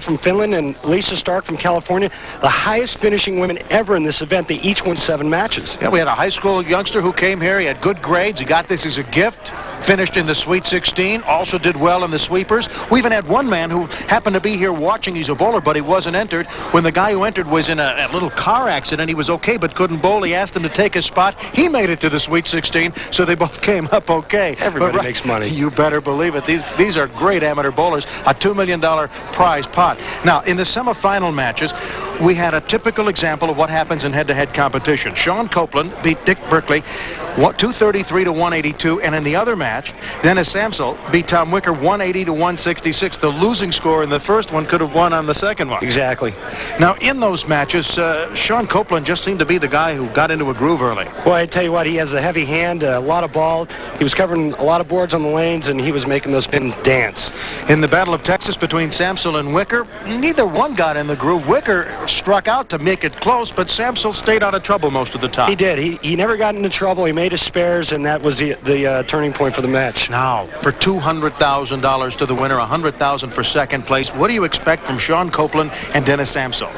from Finland and Lisa Stark from California, the highest finishing women ever in this event. They each won 7 matches. Yeah, we had a high school youngster who came here. He had good grades. He got this as a gift. Finished in the Sweet 16. Also did well in the sweepers. We even had one man who happened to be here watching. He's a bowler, but he wasn't entered. When the guy who entered was in a little car accident, he was okay but couldn't bowl. He asked him to take his spot. He made it to the Sweet 16, so they both came up okay. Everybody makes money. You better believe it. These are great amateur bowlers. A $2 million prize pot. Now, in the semifinal matches, we had a typical example of what happens in head-to-head competition. Shawn Copeland beat Dick Berkeley 233 to 182, and in the other match, Dennis Samsel beat Tom Wicker 180 to 166. The losing score in the first one could have won on the second one. Exactly. Now, in those matches, Shawn Copeland just seemed to be the guy who got into a groove early. Well, I tell you what, he has a heavy hand, a lot of ball. He was covering a lot of boards on the lanes, and he was making those pins dance. In the Battle of Texas between Samsel and Wicker, neither one got in the groove. Wicker struck out to make it close, but Samsel stayed out of trouble most of the time. He did. He never got into trouble. He made his spares, and that was the turning point for the match. Now, for $200,000 to the winner, $100,000 for second place, what do you expect from Shawn Copeland and Dennis Samsel?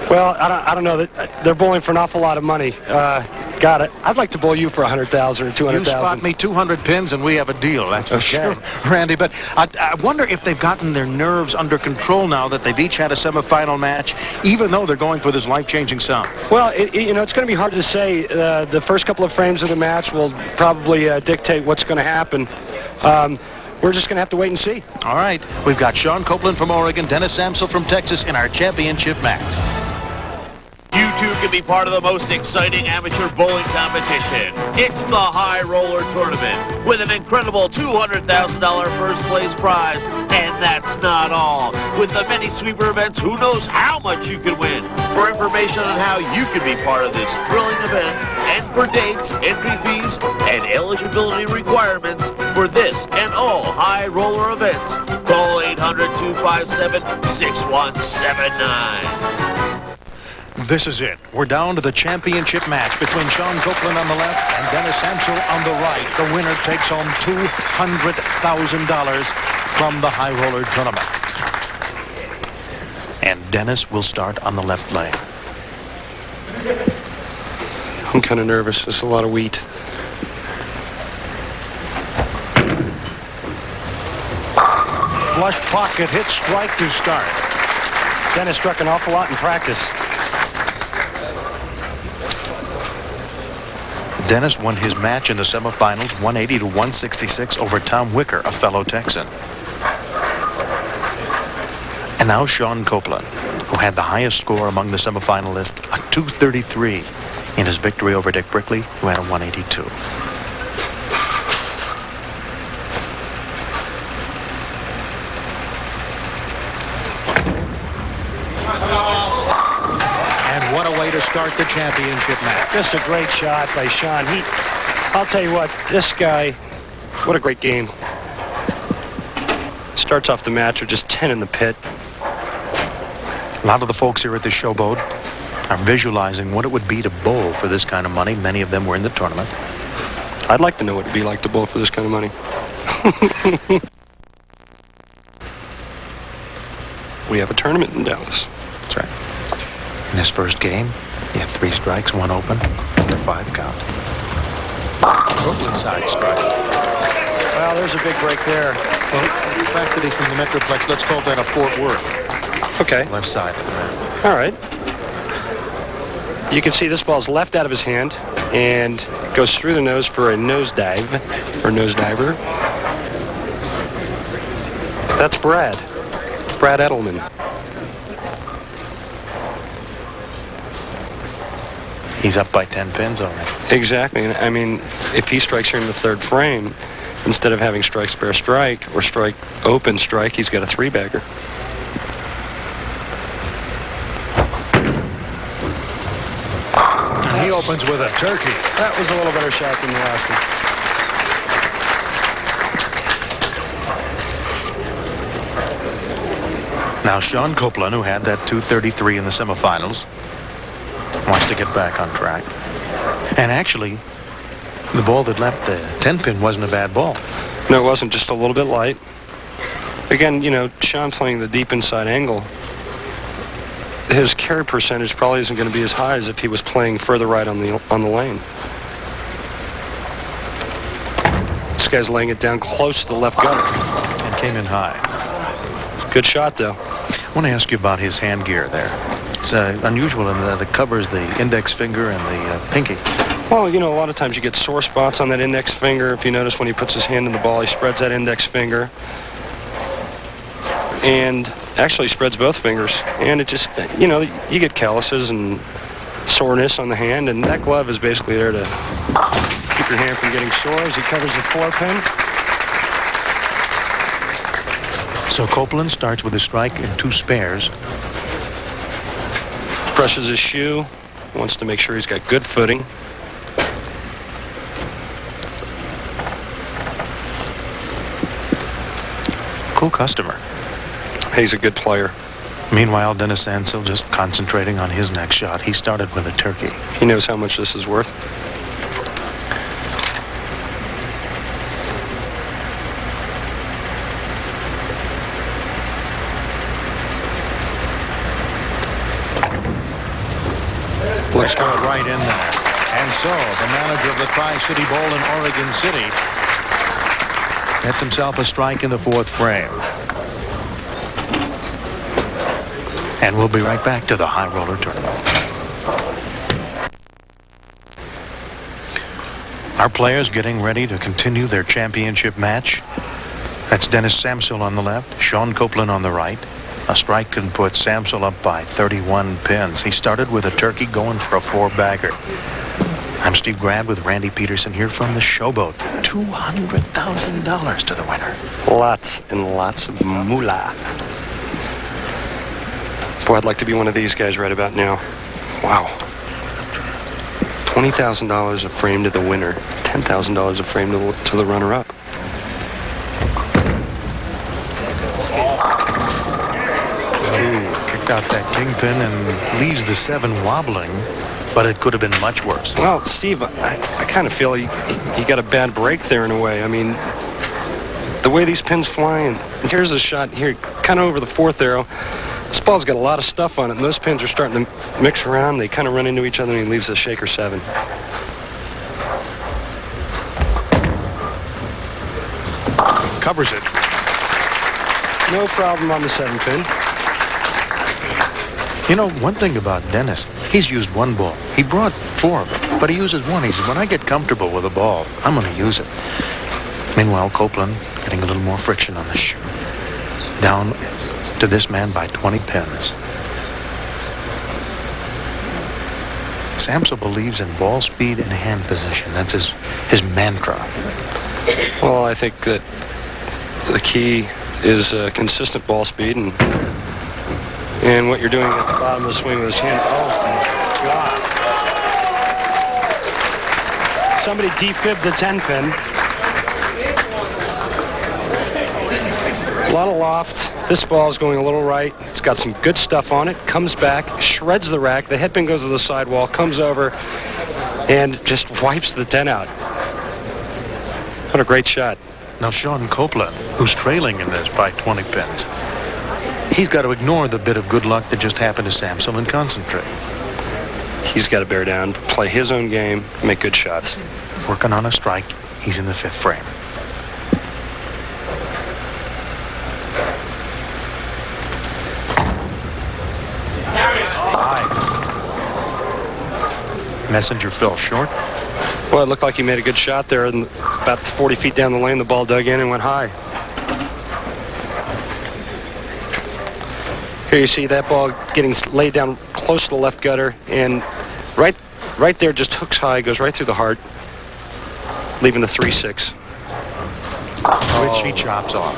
Well, I don't know. They're bowling for an awful lot of money. Got it. I'd like to bowl you for $100,000 or $200,000. You spot me 200 pins and we have a deal, that's for sure, Randy. But I wonder if they've gotten their nerves under control now that they've each had a semifinal match, even though they're going for this life-changing sum. Well, it's going to be hard to say. The first couple of frames of the match will probably dictate what's going to happen. We're just going to have to wait and see. All right. We've got Shawn Copeland from Oregon, Dennis Samsel from Texas in our championship match. You too can be part of the most exciting amateur bowling competition. It's the High Roller Tournament with an incredible $200,000 first place prize. And that's not all. With the many sweeper events, who knows how much you can win. For information on how you can be part of this thrilling event, and for dates, entry fees, and eligibility requirements for this and all High Roller events, call 800-257-6179. This is it. We're down to the championship match between Shawn Copeland on the left and Dennis Samsel on the right. The winner takes home $200,000 from the High Roller Tournament. And Dennis will start on the left lane. I'm kind of nervous. There's a lot of wheat. Flush pocket hit strike to start. Dennis struck an awful lot in practice. Dennis won his match in the semifinals 180 to 166 over Tom Wicker, a fellow Texan. And now Shawn Copeland, who had the highest score among the semifinalists, a 233 in his victory over Dick Berkeley, who had a 182. What a way to start the championship match. Just a great shot by Shawn. I'll tell you what, this guy, what a great game. Starts off the match with just 10 in the pit. A lot of the folks here at the showboat are visualizing what it would be to bowl for this kind of money. Many of them were in the tournament. I'd like to know what it'd be like to bowl for this kind of money. We have a tournament in Dallas. That's right. In his first game, he had 3 strikes, 1 open, and a 5 count. Copeland side strike. Well, there's a big break there. Well, the fact that he's from the Metroplex, let's call that a Fort Worth. Okay. Left side. All right. You can see this ball's left out of his hand and goes through the nose for a nosedive, or nosediver. That's Brad Edelman. He's up by 10 pins already. Exactly. And I mean, if he strikes here in the 3rd frame, instead of having strike, spare, strike, or strike, open, strike, he's got a 3-bagger. And he opens with a turkey. That was a little better shot than the last one. Now, Shawn Copeland, who had that 233 in the semifinals, wants to get back on track. And actually, the ball that left the 10-pin wasn't a bad ball. No, it wasn't. Just a little bit light. Again, you know, Shawn playing the deep inside angle, his carry percentage probably isn't going to be as high as if he was playing further right on the lane. This guy's laying it down close to the left gutter. And came in high. Good shot, though. I want to ask you about his hand gear there. It's unusual in that it covers the index finger and the pinky. Well, you know, a lot of times you get sore spots on that index finger. If you notice when he puts his hand in the ball, he spreads that index finger. And actually spreads both fingers. And it just, you know, you get calluses and soreness on the hand. And that glove is basically there to keep your hand from getting sore as he covers the 4-pin. So Copeland starts with a strike and 2 spares. Brushes his shoe. Wants to make sure he's got good footing. Cool customer. He's a good player. Meanwhile, Dennis Ansel just concentrating on his next shot. He started with a turkey. He knows how much this is worth. Let's go right in there. And so, the manager of the Tri-City Bowl in Oregon City gets himself a strike in the 4th frame. And we'll be right back to the High Roller Tournament. Our players getting ready to continue their championship match. That's Dennis Samsel on the left, Shawn Copeland on the right. A strike can put Samsel up by 31 pins. He started with a turkey going for a 4-bagger. I'm Steve Grad with Randy Peterson here from the Showboat. $200,000 to the winner. Lots and lots of moolah. Boy, I'd like to be one of these guys right about now. Wow. $20,000 a frame to the winner. $10,000 a frame to the runner-up. Kicked out that kingpin and leaves the 7 wobbling, but it could have been much worse. Well, Steve, I kind of feel he got a bad break there in a way. I mean, the way these pins fly, and here's a shot here, kind of over the 4th arrow. This ball's got a lot of stuff on it, and those pins are starting to mix around. They kind of run into each other, and he leaves the shaker 7. Covers it. No problem on the 7-pin. You know, one thing about Dennis, he's used 1 ball. He brought 4 of them, but he uses 1. He says, when I get comfortable with a ball, I'm going to use it. Meanwhile, Copeland getting a little more friction on the shoe. Down to this man by 20 pins. Samsel believes in ball speed and hand position. That's his mantra. Well, I think that the key is consistent ball speed and what you're doing at the bottom of the swing with his hand. Oh, my God. Somebody defibbed the 10-pin. A lot of loft. This ball is going a little right. It's got some good stuff on it. Comes back, shreds the rack. The headpin goes to the sidewall, comes over, and just wipes the 10 out. What a great shot. Now, Shawn Copeland, who's trailing in this by 20 pins, he's got to ignore the bit of good luck that just happened to Samsel and concentrate. He's got to bear down, play his own game, make good shots. Working on a strike. He's in the 5th frame. Messenger fell short. Well, it looked like he made a good shot there, and about 40 feet down the lane, the ball dug in and went high. Here you see that ball getting laid down close to the left gutter, and right there just hooks high, goes right through the heart, leaving the 3-6. Which he chops off.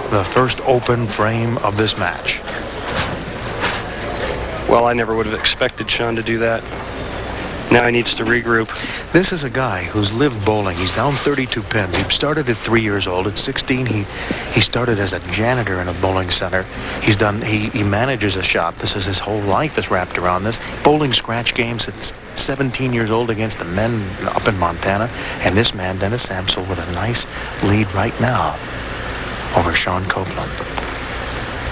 The first open frame of this match. Well, I never would have expected Shawn to do that. Now he needs to regroup. This is a guy who's lived bowling. He's down 32 pins. He started at 3 years old. At 16, he started as a janitor in a bowling center. He manages a shop. This is his whole life is wrapped around this. Bowling scratch games since 17 years old against the men up in Montana. And this man, Dennis Samsel, with a nice lead right now. over Shawn Copeland.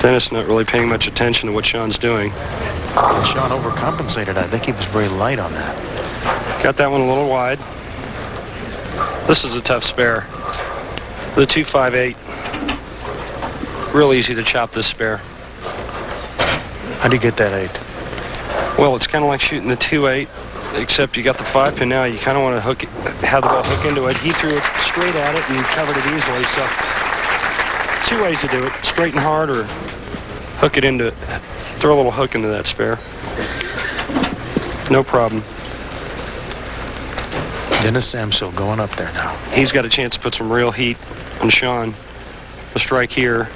Dennis not really paying much attention to what Shawn's doing. And Shawn overcompensated. I think he was very light on that. Got that one a little wide. This is a tough spare. The 258. Real easy to chop this spare. How do you get that 8? Well, it's kind of like shooting the 2-8, except you got the 5-pin now. You kind of want to have the ball hook into it. He threw it straight at it and covered it easily. So, 2 ways to do it: straight and hard, or hook it into it. Throw a little hook into that spare. No problem. Dennis Samsel going up there now. He's got a chance to put some real heat on Shawn. The strike here.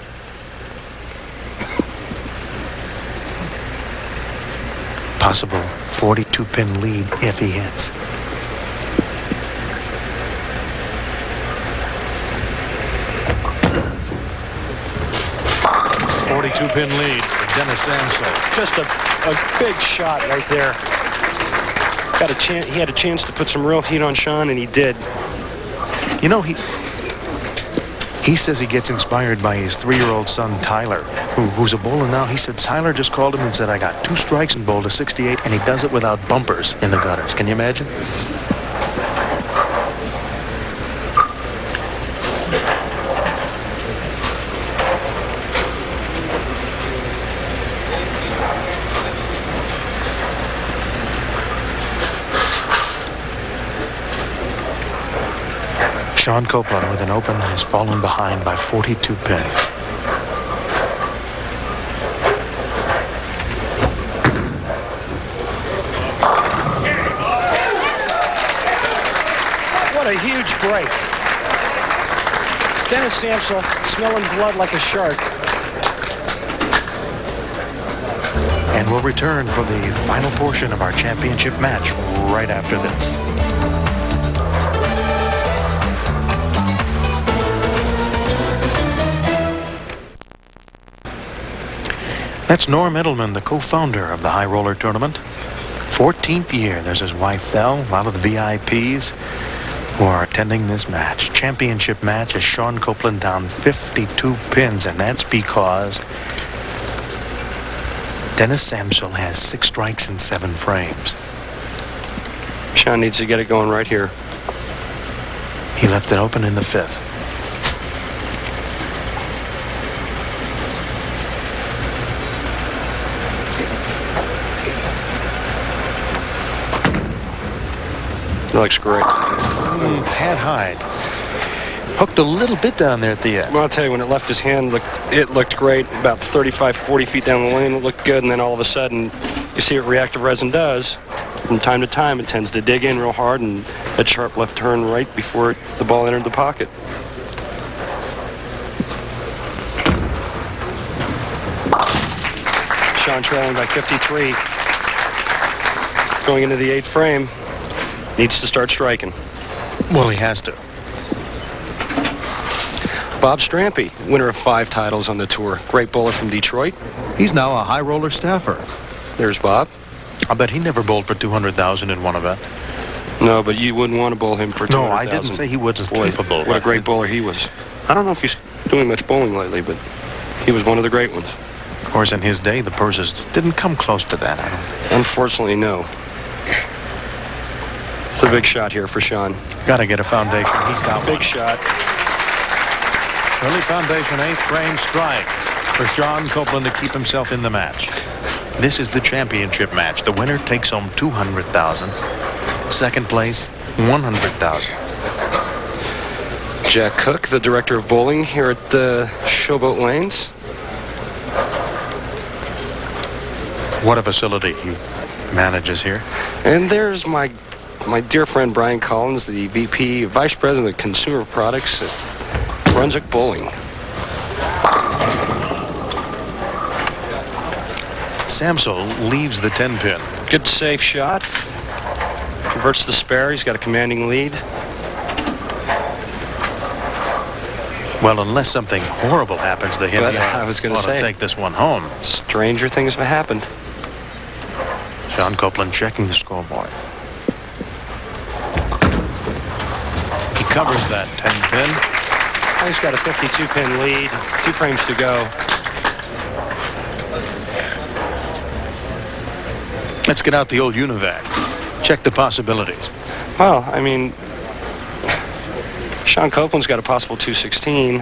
Possible 42-pin lead if he hits. .42-pin lead for Dennis Samsel. Just a big shot right there. Got a chance. He had a chance to put some real heat on Shawn, and he did. You know, he says he gets inspired by his 3-year-old son, Tyler, who's a bowler now. He said Tyler just called him and said, "I got 2 strikes and bowled a 68," and he does it without bumpers in the gutters. Can you imagine? Shawn Copeland with an open has fallen behind by 42 pins. What a huge break. Dennis Samsel smelling blood like a shark. And we'll return for the final portion of our championship match right after this. That's Norm Edelman, the co-founder of the High Roller Tournament. 14th year. There's his wife, Thel, a lot of the VIPs who are attending this match. Championship match is Shawn Copeland down 52 pins, and that's because Dennis Samsel has 6 strikes and 7 frames. Shawn needs to get it going right here. He left it open in the 5th. It looks great. Tad Hyde hooked a little bit down there at the end. Well, I'll tell you, when it left his hand, it looked great. About 35, 40 feet down the lane, it looked good. And then all of a sudden, you see what reactive resin does. From time to time, it tends to dig in real hard, and that sharp left turn right before the ball entered the pocket. Shawn trailing by 53. Going into the 8th frame. Needs to start striking. Well, he has to. Bob Strampy, winner of 5 titles on the tour. Great bowler from Detroit. He's now a high roller staffer. There's Bob. I bet he never bowled for 200,000 in one event. No, but you wouldn't want to bowl him for 200,000. No, I didn't say he wasn't capable. What a great bowler he was. I don't know if he's doing much bowling lately, but he was one of the great ones. Of course, in his day, the purses didn't come close to that, I don't think. Unfortunately, no. It's a big shot here for Shawn. Got to get a foundation. He's got Big shot. Early foundation, 8th frame strike for Shawn Copeland to keep himself in the match. This is the championship match. The winner takes home 200,000. Second place, 100,000. Jack Cook, the director of bowling here at Showboat Lanes. What a facility he manages here. And there's my dear friend Brian Collins, the VP, Vice President of Consumer Products at Brunswick Bowling. Samsel leaves the 10-pin. Good safe shot. Converts the spare. He's got a commanding lead. Well, unless something horrible happens to him, But I was going to say, take this one home. Stranger things have happened. Shawn Copeland checking the scoreboard. He covers that 10-pin. Well, he's got a 52-pin lead, 2 frames to go. Let's get out the old Univac. Check the possibilities. Well, I mean, Shawn Copeland's got a possible 216.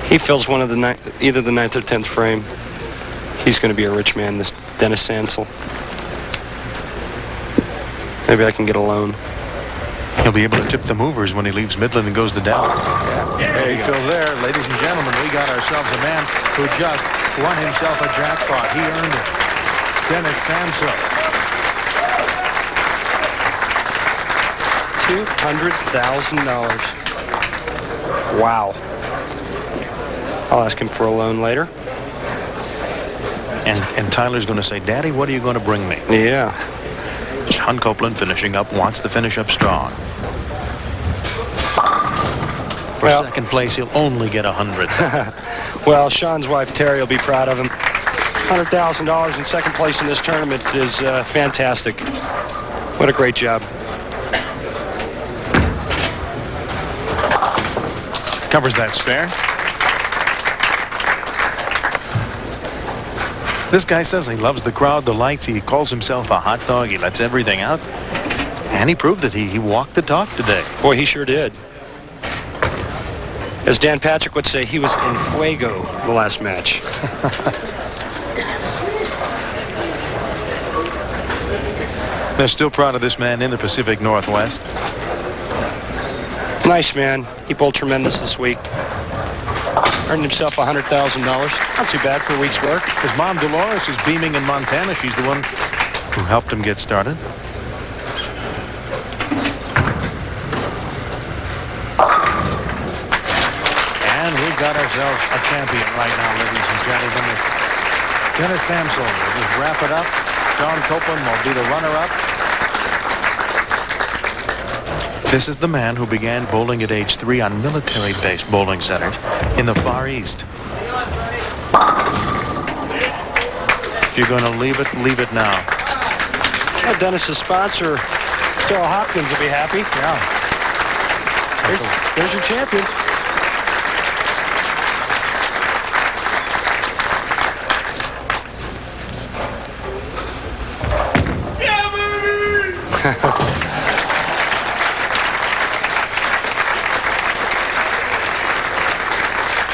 He fills one of the either the 9th or 10th frame. He's going to be a rich man, this Dennis Sansel. Maybe I can get a loan. He'll be able to tip the movers when he leaves Midland and goes to Dallas. There you go. There, ladies and gentlemen, we got ourselves a man who just won himself a jackpot. He earned it. Dennis Sansel. $200,000. Wow. I'll ask him for a loan later. And Tyler's going to say, Daddy, what are you going to bring me? Yeah. Shawn Copeland finishing up, wants to finish up strong. For second place, he'll only get 100. Well, Shawn's wife, Terry, will be proud of him. $100,000 in second place in this tournament is fantastic. What a great job. Covers that spare. This guy says he loves the crowd, the lights. He calls himself a hot dog. He lets everything out. And he proved it. He walked the talk today. Boy, he sure did. As Dan Patrick would say, he was in fuego the last match. They're still proud of this man in the Pacific Northwest. Nice man. He bowled tremendous this week. Earned himself $100,000. Not too bad for a week's work. His mom, Dolores, is beaming in Montana. She's the one who helped him get started. And we've got ourselves a champion right now, ladies and gentlemen. Dennis Sansel will just wrap it up. Shawn Copeland will be the runner-up. This is the man who began bowling at age 3 on military-based bowling centers in the Far East. If you're going to leave it now. Well, Dennis's sponsor, Daryl Hopkins, will be happy. Yeah. There's your champion.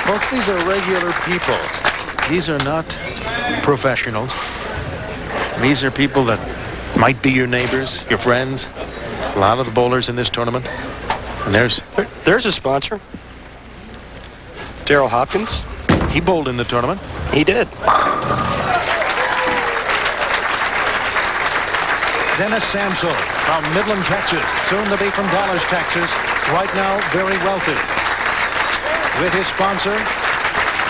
Folks, these are regular people. These are not professionals. These are people that might be your neighbors, your friends. A lot of the bowlers in this tournament. And there's a sponsor. Daryl Hopkins. He bowled in the tournament. He did. Dennis Sansel from Midland, Texas. Soon to be from Dallas, Texas. Right now, very wealthy. With his sponsor,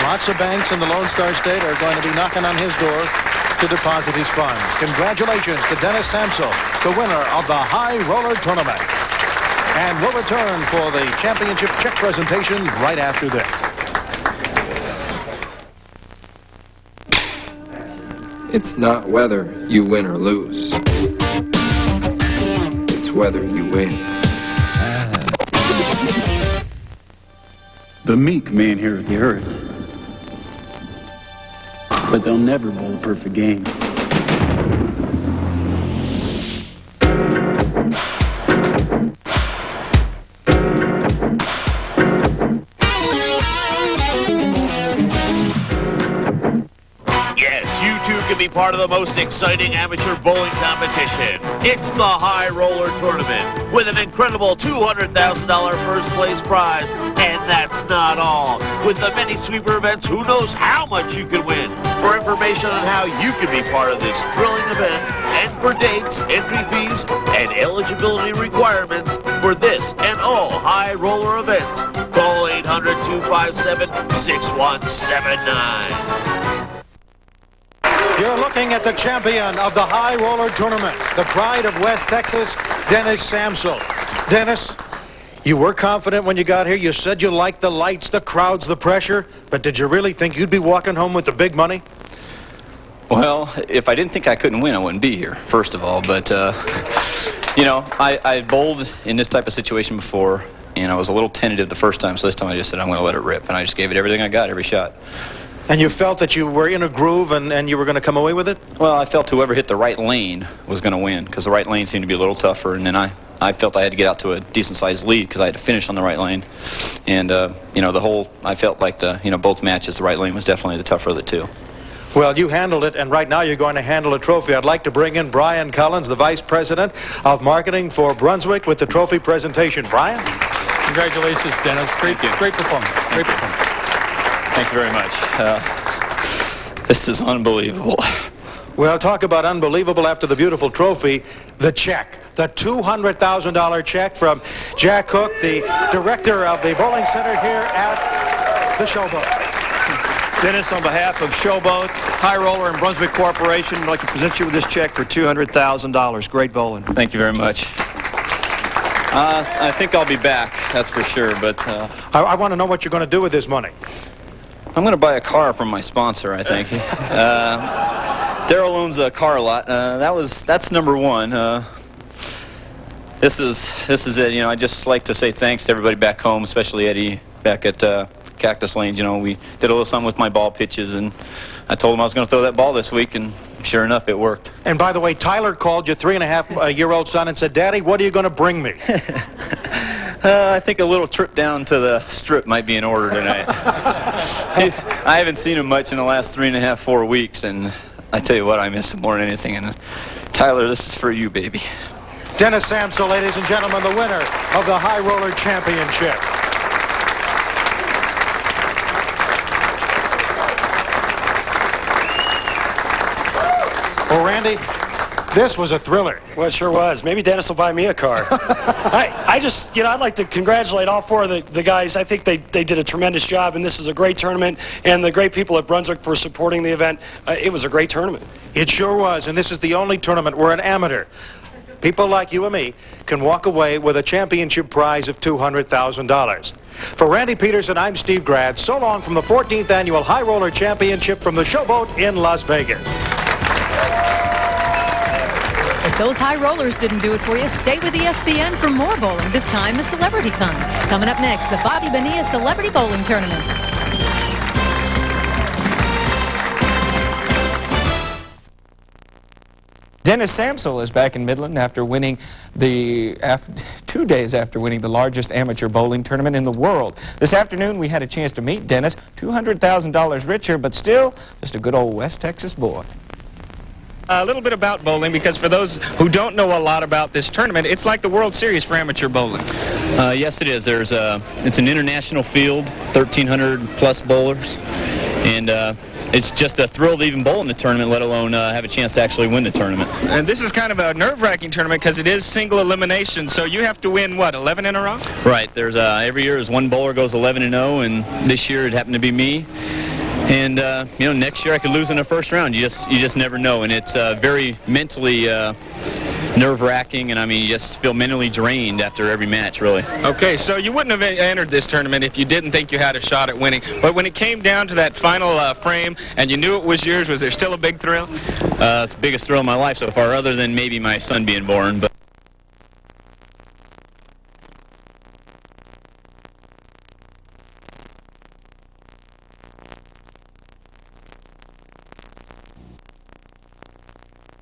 lots of banks in the Lone Star State are going to be knocking on his door to deposit his funds. Congratulations to Dennis Sansel, the winner of the High Roller Tournament. And we'll return for the championship check presentation right after this. It's not whether you win or lose. It's whether you win. The meek may inherit the earth, but they'll never bowl a perfect game. Yes, you too can be part of the most exciting amateur bowling competition. It's the High Roller Tournament with an incredible $200,000 first place prize. And that's not all. With the many sweeper events, who knows how much you can win. For information on how you can be part of this thrilling event, and for dates, entry fees, and eligibility requirements for this and all high roller events, call 800-257-6179. You're looking at the champion of the High Roller Tournament, the pride of West Texas, Dennis Sansel. Dennis, you were confident when you got here. You said you liked the lights, the crowds, the pressure. But did you really think you'd be walking home with the big money? Well, if I didn't think I couldn't win, I wouldn't be here, first of all. But, you know, I bowled in this type of situation before. and I was a little tentative the first time, so this time I just said, I'm going to let it rip, and I just gave it everything I got, every shot. And you felt that you were in a groove and you were going to come away with it? Well, I felt whoever hit the right lane was going to win, because the right lane seemed to be a little tougher, and then I felt I had to get out to a decent-sized lead because I had to finish on the right lane. And, you know, I felt like both matches, the right lane was definitely the tougher of the two. Well, you handled it, and right now you're going to handle a trophy. I'd like to bring in Brian Collins, the Vice President of Marketing for Brunswick, with the trophy presentation. Brian? Congratulations, Dennis. Great performance. Great performance. Thank you very much. This is unbelievable. Well, talk about unbelievable after the beautiful trophy, the check. The $200,000 check from Jack Hook, the director of the bowling center here at the Showboat. Dennis, on behalf of Showboat, High Roller, and Brunswick Corporation, I'd like to present you with this check for $200,000. Great bowling. Thank you very much. I think I'll be back, that's for sure, but... I want to know what you're going to do with this money. I'm going to buy a car from my sponsor, I think. Daryl owns a car lot. That's number one. This is it. You know, I just like to say thanks to everybody back home, especially Eddie back at Cactus Lanes. You know, we did a little something with my ball pitches, and I told him I was going to throw that ball this week, and sure enough, it worked. And by the way, Tyler called your 3.5-year-old son and said, Daddy, what are you going to bring me? I think a little trip down to the strip might be in order tonight. I haven't seen him much in the last 3.5, 4 weeks, and I tell you what, I miss him more than anything. And Tyler, this is for you, baby. Dennis Samsel, ladies and gentlemen, the winner of the High Roller Championship. Well, Randy, this was a thriller. Well, it sure was. Maybe Dennis will buy me a car. I'd like to congratulate all four of the guys. I think they did a tremendous job, and this is a great tournament, and the great people at Brunswick for supporting the event. It was a great tournament. It sure was, and this is the only tournament where an amateur, people like you and me, can walk away with a championship prize of $200,000. For Randy Peterson, I'm Steve Grad. So long from the 14th Annual High Roller Championship from the Showboat in Las Vegas. If those high rollers didn't do it for you, stay with ESPN for more bowling. This time, the Celebrity Con. Coming up next, the Bobby Bonilla Celebrity Bowling Tournament. Dennis Samsel is back in Midland after winning 2 days after winning the largest amateur bowling tournament in the world. This afternoon, we had a chance to meet Dennis, $200,000 richer, but still just a good old West Texas boy. A little bit about bowling, because for those who don't know a lot about this tournament, it's like the World Series for amateur bowling. Yes, it is. It's an international field, 1,300 plus bowlers, and it's just a thrill to even bowl in the tournament, let alone have a chance to actually win the tournament. And this is kind of a nerve-wracking tournament because it is single elimination, so you have to win, what, 11 in a row? Right. There's every year is one bowler goes 11-0, and this year it happened to be me. And you know, next year I could lose in the first round. You just never know, and it's very mentally nerve-wracking, and I mean, you just feel mentally drained after every match, really. Okay, so you wouldn't have entered this tournament if you didn't think you had a shot at winning. But when it came down to that final frame and you knew it was yours, was there still a big thrill? It's the biggest thrill of my life so far, other than maybe my son being born. But